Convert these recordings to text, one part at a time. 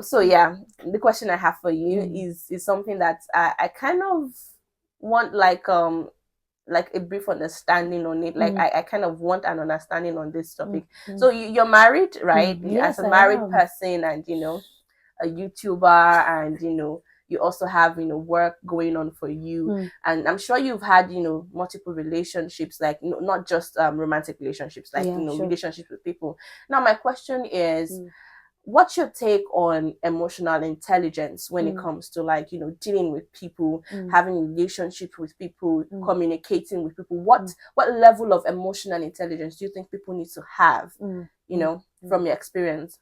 So yeah, the question I have for you is something that I kind of want like a brief understanding on it. Like I kind of want an understanding on this topic. So you're married, right? As Yes, a I married am. person, and a YouTuber, and you also have work going on for you, Mm, and I'm sure you've had multiple relationships, like not just romantic relationships, like yeah, sure. relationships with people. Now my question is, Mm, what's your take on emotional intelligence when it mm, comes to, like, dealing with people, mm, having relationships with people, mm, communicating with people? what mm, what level of emotional intelligence do you think people need to have, mm, mm, mm. from your experience?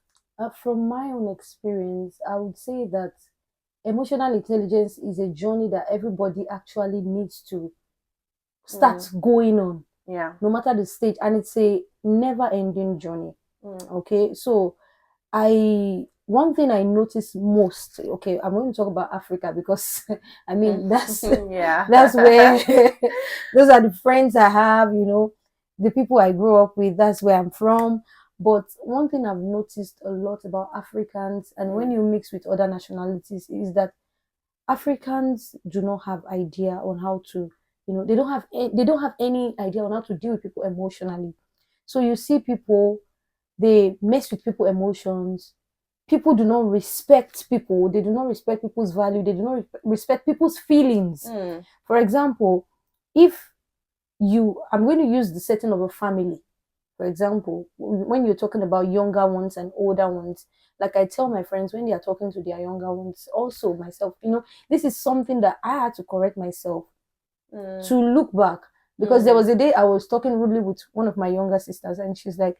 From my own experience, I would say that emotional intelligence is a journey that everybody actually needs to start Mm, going on, yeah. no matter the stage, and it's a never ending journey. Mm. Okay, so I one thing I notice most, okay, I'm going to talk about Africa because I mean Yeah. that's where those are the friends I have, the people I grew up with, that's where I'm from. But one thing I've noticed a lot about Africans, and when Mm, you mix with other nationalities, is that Africans do not have idea on how to, they don't have any idea on how to deal with people emotionally. So you see people, they mess with people emotions. People do not respect people. They do not respect people's value. They do not respect people's feelings. mm, For example, if I'm going to use the setting of a family. For example, when you're talking about younger ones and older ones, like I tell my friends when they are talking to their younger ones, also myself, this is something that I had to correct myself to mm, look back. Because there mm, was a day I was talking rudely with one of my younger sisters, and she's like,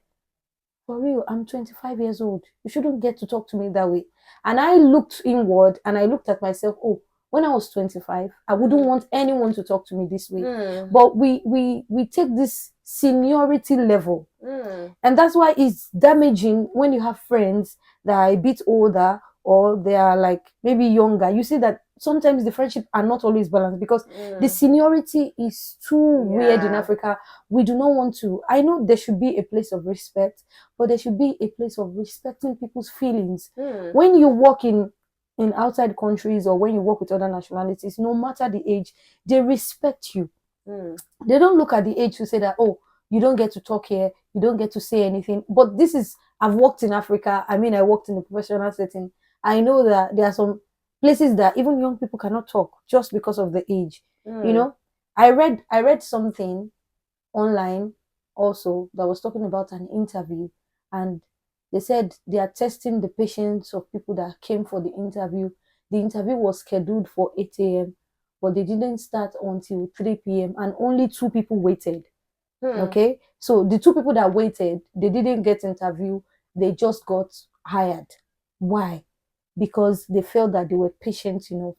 for real, I'm 25 years old. You shouldn't get to talk to me that way. And I looked inward and I looked at myself. Oh, when I was 25, I wouldn't mm, want anyone to talk to me this way. mm, But we take this seniority level, mm, and that's why it's damaging when you have friends that are a bit older or they are like maybe younger. You see that sometimes the friendship are not always balanced because the mm. seniority is too weird in Yeah. Africa. We do not want to. I know there should be a place of respect, but there should be a place of respecting people's feelings. Mm, When you work in outside countries or when you work with other nationalities, no matter the age, they respect you. mm, They don't look at the age to say that, oh, you don't get to talk here, you don't get to say anything. But this is, I've worked in Africa. I mean, I worked in a professional setting. I know that there are some places that even young people cannot talk just because of the age. You mm, know, I read something online also that was talking about an interview, and they said they are testing the patience of people that came for the interview. The interview was scheduled for 8 a.m., but they didn't start until 3 p.m. and only two people waited. mm, Okay, so the two people that waited, they didn't get interview, they just got hired. Why? Because they felt that they were patient enough.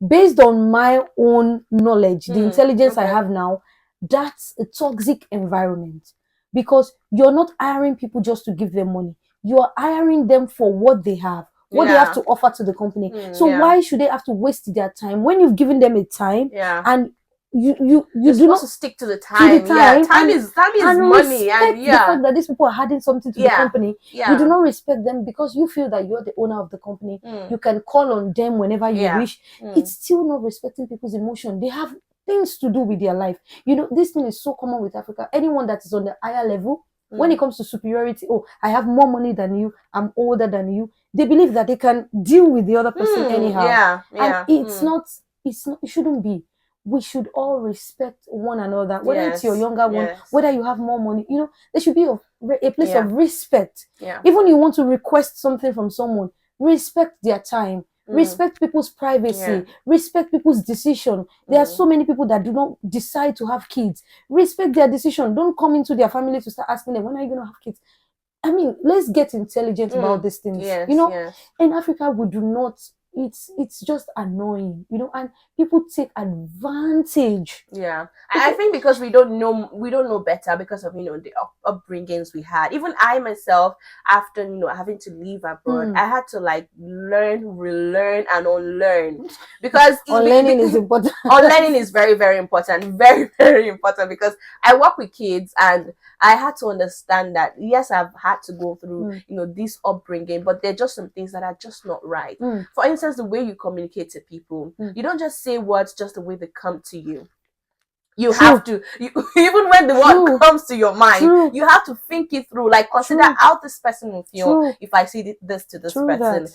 Based on my own knowledge, the mm. intelligence I Okay. have now, that's a toxic environment, because you're not hiring people just to give them money. You're hiring them for what they have Yeah. to offer to the company. Mm, So yeah. why should they have to waste their time when you've given them a time, Yeah. and you You're do supposed not to stick to the to the time. Yeah. time, Time is and money, and respect the yeah. fact that these people are adding something to the Yeah. company. You do Yeah. not respect them because you feel that you're the owner of the company. Mm, You can call on them whenever you yeah. wish. Mm, It's still not respecting people's emotion. They have things to do with their life. This thing is so common with Africa. Anyone that is on the higher level, when it mm, comes to superiority, oh, I have more money than you, I'm older than you, they believe that they can deal with the other person mm, anyhow. yeah. And Yeah. it shouldn't be. We should all respect one another, whether it's your Yes. younger one, Yes. whether you have more money. There should be a place Yeah. of respect. Yeah. Even you want to request something from someone, respect their time, Mm, respect people's yeah. privacy, respect people's decision. There are Mm, so many people that do not decide to have kids. Respect their decision. Don't come into their family to start asking them, when are you going to have kids? I mean, let's get intelligent about mm. these things. Yes. Yes. In Africa, we do not. It's just annoying, and people take advantage. Yeah, I Okay. think because we don't know better because of the upbringings we had. Even I myself, after having to leave abroad, Mm. I had to like learn, relearn, and unlearn because Unlearning is important. unlearning is very very important, very very important because I work with kids and I had to understand that yes, I've had to go through this upbringing, but there are just some things that are just not right. For instance, the way you communicate to people, you don't just say words just the way they come to you. You have to, even when the word comes to your mind, you have to think it through, like consider how this person will feel if I say this to this person,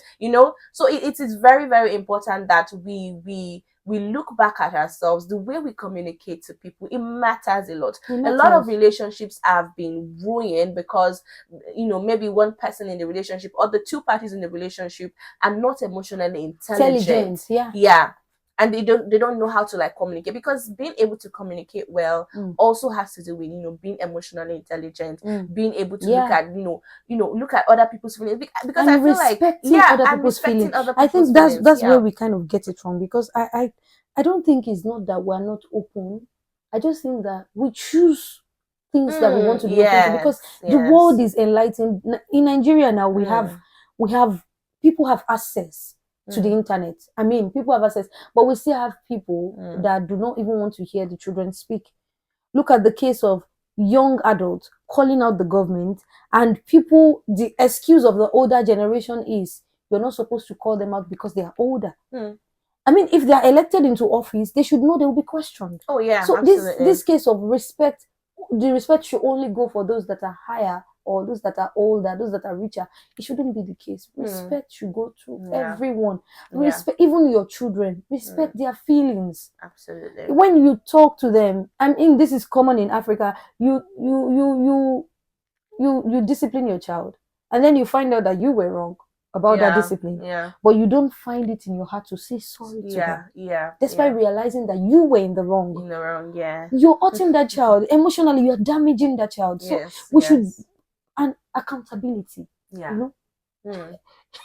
so it is very, very important that we look back at ourselves. The way we communicate to people, it matters a lot. A lot of relationships have been ruined because maybe one person in the relationship or the two parties in the relationship are not emotionally intelligent. And they don't know how to like communicate, because being able to communicate well also has to do with being emotionally intelligent, being able to look at look at other people's feelings, because I feel like other people's feelings. I think that's where we kind of get it from, because I don't think it's not that we're not open. I just think that we choose things that we want to be open to, because the world is enlightened. In Nigeria now, we have people have access to the internet. I mean, people have access, but we still have people that do not even want to hear the children speak. Look at the case of young adults calling out the government, and people, the excuse of the older generation is you're not supposed to call them out because they are older. I mean, if they are elected into office, they should know they will be questioned. Oh yeah. So this case of respect, the respect should only go for those that are higher, or those that are older, those that are richer. It shouldn't be the case. Respect should go to everyone. Respect even your children. Respect their feelings. Absolutely. When you talk to them, I mean, this is common in Africa. You discipline your child, and then you find out that you were wrong about that discipline. But you don't find it in your heart to say sorry to them. Despite realizing that you were in the wrong. You're hurting that child emotionally. You're damaging that child. So we should. And accountability,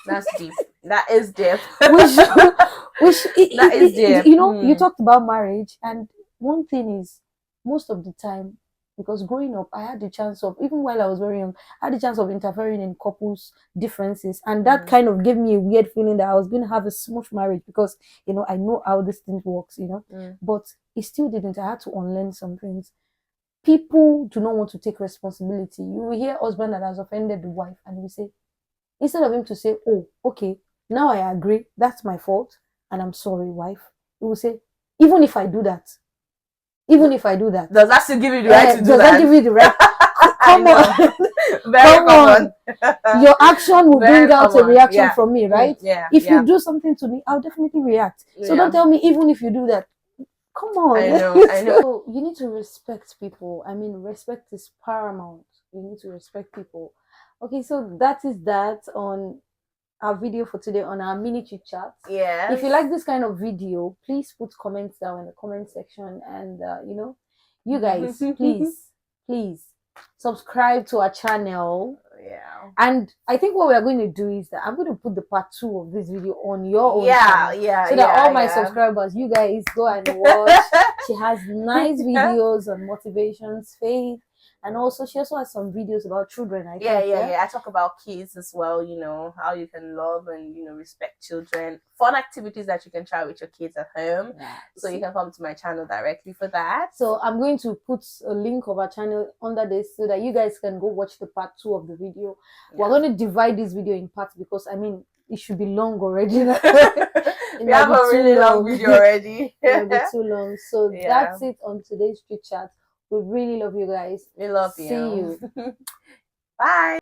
That's deep. That is deep. That is deep. You talked about marriage, and one thing is, most of the time, because growing up, I had the chance of, even while I was very young, I had the chance of interfering in couples' differences, and that kind of gave me a weird feeling that I was going to have a smooth marriage, because I know how this thing works, but it still didn't. I had to unlearn some things. People do not want to take responsibility. You will hear husband that has offended the wife, and we say, instead of him to say, oh, okay, now I agree, that's my fault, and I'm sorry, wife, he will say, even if I do that, does that still give you the right to do that? Does that give you the right? Come on. Very common. Your action will bring out a reaction from me, right? If you do something to me, I'll definitely react. So don't tell me, even if you do that. Come on. I know. So you need to respect people. I mean, respect is paramount. You need to respect people. Okay, so that is that on our video for today, on our mini chit chat. If you like this kind of video, please put comments down in the comment section, and you guys, please subscribe to our channel. And I think what we are going to do is that I'm going to put the part 2 of this video on your own channel, so that all my subscribers, you guys, go and watch. She has nice videos on motivations, faith, and also she also has some videos about children. I talk about kids as well, how you can love and respect children, fun activities that you can try with your kids at home. So you can come to my channel directly for that. So I'm going to put a link of our channel under this, so that you guys can go watch the part 2 of the video. We're going to divide this video in parts, because I mean, it should be long already. We have a really long video already. It'll be too long. So that's it on today's chit chat. We really love you guys. We love you. See you. Bye.